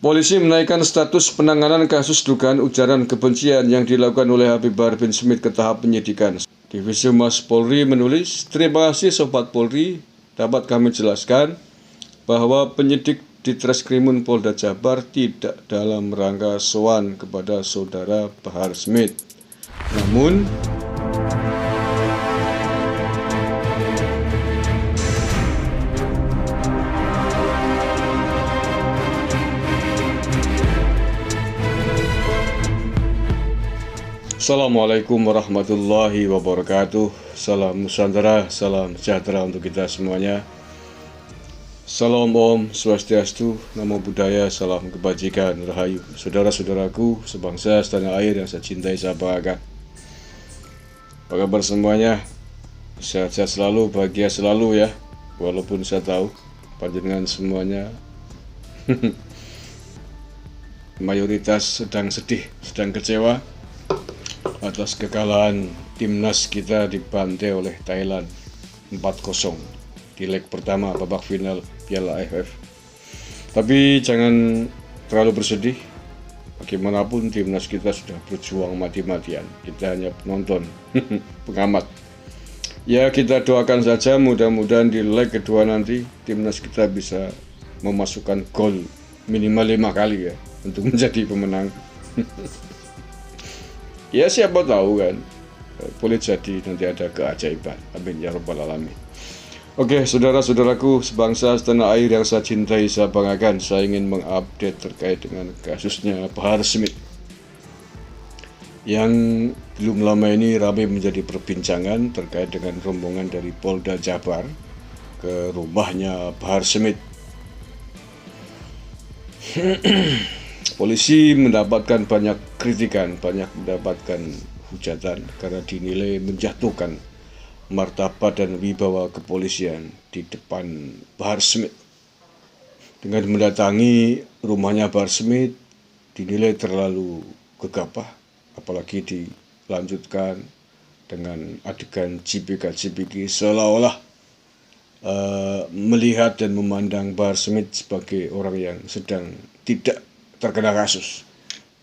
Polisi menaikkan status penanganan kasus dugaan ujaran kebencian yang dilakukan oleh Habib Bahar bin Smith ke tahap penyidikan. Divisi Humas Polri menulis, "Terima kasih Sobat Polri, dapat kami jelaskan bahwa penyidik di Treskrimum Polda Jabar tidak dalam rangka sowan kepada Saudara Bahar Smith. Namun, Assalamualaikum warahmatullahi wabarakatuh. Salam Nusantara, salam sejahtera untuk kita semuanya. Salam Om Swastiastu, Namo Buddhaya, salam kebajikan, rahayu. Saudara-saudaraku sebangsa setanah air yang saya cintai, saya banggakan. Apa kabar semuanya? Sehat-sehat selalu, bahagia selalu ya. Walaupun saya tahu panjenengan semuanya mayoritas sedang sedih, sedang kecewa atas kekalahan timnas kita dibantai oleh Thailand 4-0 di leg pertama babak final Piala AFF. Tapi jangan terlalu bersedih. Bagaimanapun timnas kita sudah berjuang mati-matian. Kita hanya penonton, pengamat. Ya, kita doakan saja mudah-mudahan di leg kedua nanti timnas kita bisa memasukkan gol minimal 5 kali ya untuk menjadi pemenang. Ya siapa tahu kan, boleh jadi nanti ada keajaiban. Amin ya rabbal alamin. Oke, saudara-saudaraku sebangsa setanah air yang saya cintai, saya banggakan, saya ingin mengupdate terkait dengan kasusnya Bahar Smith yang belum lama ini ramai menjadi perbincangan terkait dengan rombongan dari Polda Jabar ke rumahnya Bahar Smith. Polisi mendapatkan banyak kritikan, banyak mendapatkan hujatan karena dinilai menjatuhkan martabat dan wibawa kepolisian di depan Bahar Smith. Dengan mendatangi rumahnya Bahar Smith dinilai terlalu gegabah, apalagi dilanjutkan dengan adegan cipika-cipiki seolah-olah melihat dan memandang Bahar Smith sebagai orang yang sedang tidak terkena kasus.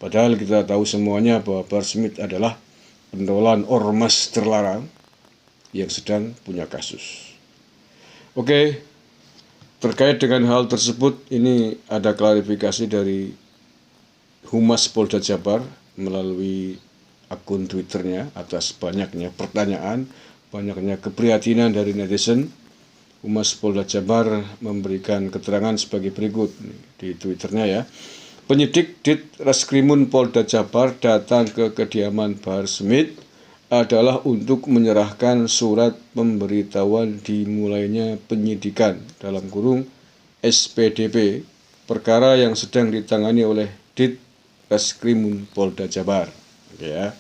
Padahal kita tahu semuanya bahwa Bahar Smith adalah pentolan ormas terlarang yang sedang punya kasus. Oke, terkait dengan hal tersebut ini ada klarifikasi dari Humas Polda Jabar melalui akun Twitternya atas banyaknya pertanyaan, banyaknya keprihatinan dari netizen. Humas Polda Jabar memberikan keterangan sebagai berikut di Twitternya ya. Penyidik di Treskrimum Polda Jabar datang ke kediaman Bahar Smith adalah untuk menyerahkan surat pemberitahuan dimulainya penyidikan dalam kurung SPDP perkara yang sedang ditangani oleh Dit Treskrimum Polda Jabar. Oke ya,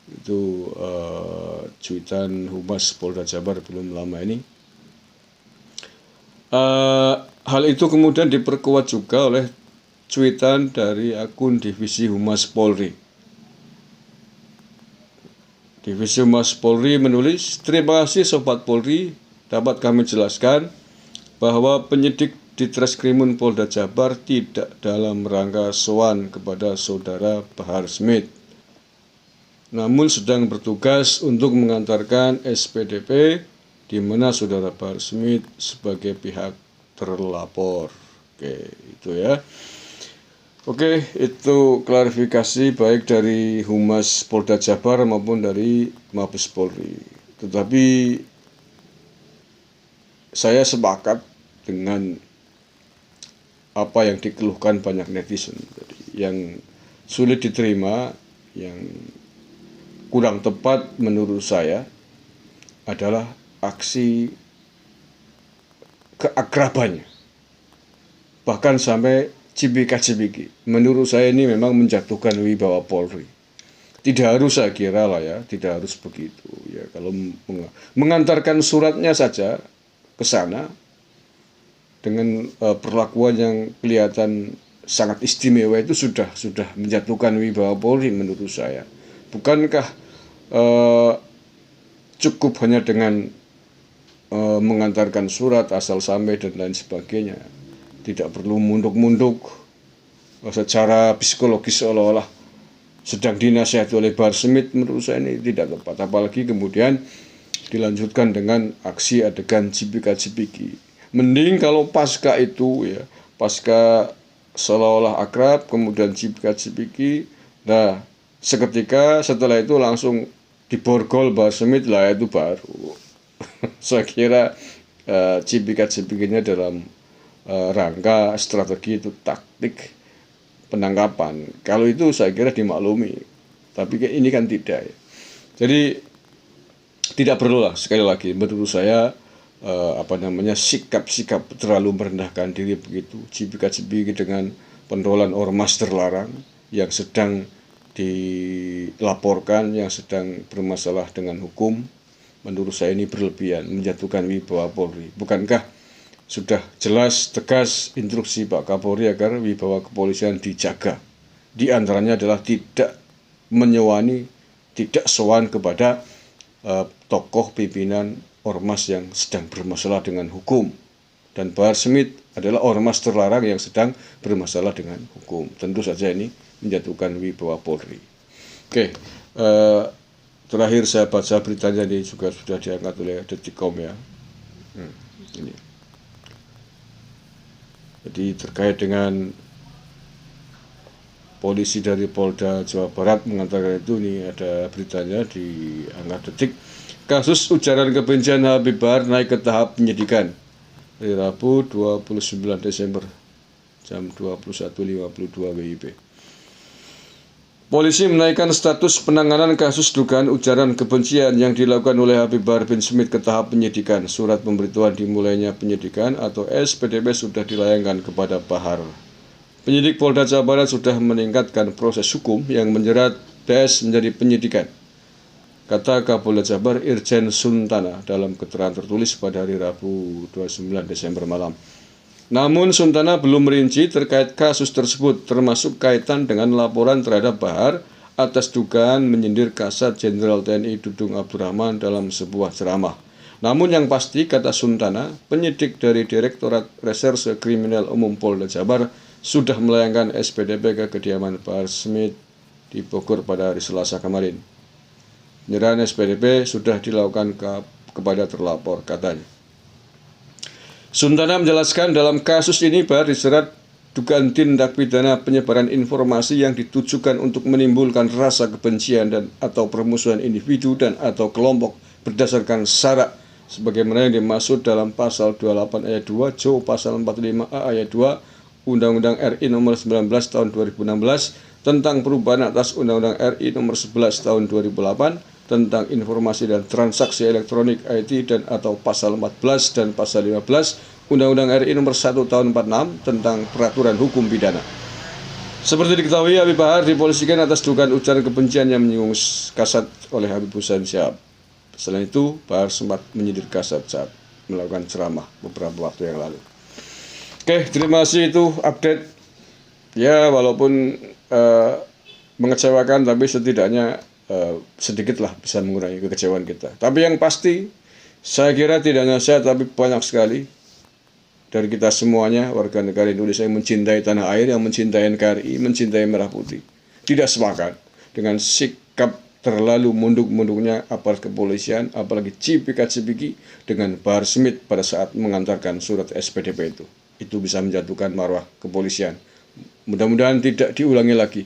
itu cuitan Humas Polda Jabar belum lama ini. Hal itu kemudian diperkuat juga oleh cuitan dari akun Divisi Humas Polri. Divisi Humas Polri menulis, "Terima kasih Sobat Polri, dapat kami jelaskan bahwa penyidik di Treskrimum Polda Jabar tidak dalam rangka sowan kepada Saudara Bahar Smith, namun sedang bertugas untuk mengantarkan SPDP di mana Saudara Bahar Smith sebagai pihak terlapor." Oke, itu ya. Oke, itu klarifikasi baik dari Humas Polda Jabar maupun dari Mabes Polri. Tetapi saya sepakat dengan apa yang dikeluhkan banyak netizen. Yang sulit diterima, yang kurang tepat menurut saya adalah aksi keakrabannya. Bahkan sampai cipika-cipiki. Menurut saya ini memang menjatuhkan wibawa Polri. Tidak harus, saya kira lah ya, tidak harus begitu ya. Kalau mengantarkan suratnya saja ke sana dengan perlakuan yang kelihatan sangat istimewa itu sudah menjatuhkan wibawa Polri menurut saya. Bukankah cukup hanya dengan mengantarkan surat asal sampai dan lain sebagainya? Tidak perlu munduk-munduk secara psikologis seolah-olah sedang dinasihati oleh Bahar Smith, menurut saya ini tidak tepat. Apalagi kemudian dilanjutkan dengan aksi adegan cipika-cipiki. Mending kalau pasca itu ya, pasca seolah-olah akrab, kemudian cipika-cipiki, nah seketika setelah itu langsung diborgol Bahar Smith lah, itu baru. Saya kira cipika-cipikinya dalam rangka strategi itu taktik penangkapan. Kalau itu saya kira dimaklumi, tapi ini kan tidak ya. Jadi tidak perlulah, sekali lagi menurut saya sikap-sikap terlalu merendahkan diri begitu, cipika-cipiki dengan pentolan ormas terlarang yang sedang dilaporkan, yang sedang bermasalah dengan hukum. Menurut saya ini berlebihan, menjatuhkan wibawa Polri. Bukankah sudah jelas tegas instruksi Pak Kapolri agar wibawa kepolisian dijaga? Di antaranya adalah tidak menyewani, tidak sowan kepada tokoh pimpinan ormas yang sedang bermasalah dengan hukum. Dan Bahar Smith adalah ormas terlarang yang sedang bermasalah dengan hukum. Tentu saja ini menjatuhkan wibawa Polri. Oke, terakhir saya baca beritanya, ini juga sudah diangkat oleh Detikcom ya. Ini. Jadi terkait dengan polisi dari Polda Jawa Barat mengatakan itu, ini ada beritanya di angkat Detik. Kasus ujaran kebencian Habib Bahar naik ke tahap penyidikan. Hari Rabu 29 Desember jam 21.52 WIB. Polisi menaikkan status penanganan kasus dugaan ujaran kebencian yang dilakukan oleh Habib Bahar bin Smith ke tahap penyidikan. Surat pemberitahuan dimulainya penyidikan atau SPDP sudah dilayangkan kepada Bahar. Penyidik Polda Jawa Barat sudah meningkatkan proses hukum yang menjerat DS menjadi penyidikan, kata Kapolda Jabar Irjen Suntana dalam keterangan tertulis pada hari Rabu 29 Desember malam. Namun Suntana belum merinci terkait kasus tersebut, termasuk kaitan dengan laporan terhadap Bahar atas dugaan menyindir Kasat Jenderal TNI Dudung Abdurrahman dalam sebuah ceramah. Namun yang pasti, kata Suntana, penyidik dari Direktorat Reserse Kriminal Umum Polda Jabar sudah melayangkan SPDP ke kediaman Bahar Smith di Bogor pada hari Selasa kemarin. Penyerahan SPDP sudah dilakukan kepada terlapor, katanya. Suntana menjelaskan dalam kasus ini Bahar dijerat dugaan tindak pidana penyebaran informasi yang ditujukan untuk menimbulkan rasa kebencian dan atau permusuhan individu dan atau kelompok berdasarkan syarat sebagaimana yang dimaksud dalam pasal 28 ayat 2 Jo pasal 45A ayat 2 Undang-Undang RI nomor 19 tahun 2016 tentang perubahan atas Undang-Undang RI nomor 11 tahun 2008 tentang informasi dan transaksi elektronik IT dan atau pasal 14 dan pasal 15 Undang-Undang RI nomor 1 tahun 46 tentang peraturan hukum pidana. Seperti diketahui, Habib Bahar dipolisikan atas dugaan ujaran kebencian yang menyinggung Kasat oleh Habib Hussein Syihab. Selain itu, Bahar sempat menyindir Kasat saat melakukan ceramah beberapa waktu yang lalu. Oke, terima kasih, itu update. Ya, walaupun mengecewakan, tapi setidaknya sedikitlah bisa mengurangi kekecewaan kita. Tapi yang pasti, saya kira tidak hanya saya, tapi banyak sekali dari kita semuanya, warga negara Indonesia yang mencintai tanah air, yang mencintai NKRI, mencintai Merah Putih, tidak sepakat dengan sikap terlalu munduk-munduknya aparat kepolisian, apalagi cipika-cipiki dengan Bahar Smith pada saat mengantarkan surat SPDP itu. Itu bisa menjatuhkan marwah kepolisian. Mudah-mudahan tidak diulangi lagi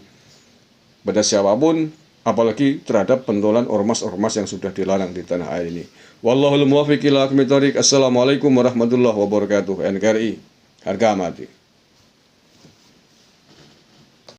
pada siapapun, apalagi terhadap pentolan ormas-ormas yang sudah dilarang di tanah air ini. Wallahul muwaffiq ila aqwamit thoriq. Assalamualaikum warahmatullahi wabarakatuh. NKRI, harga mati.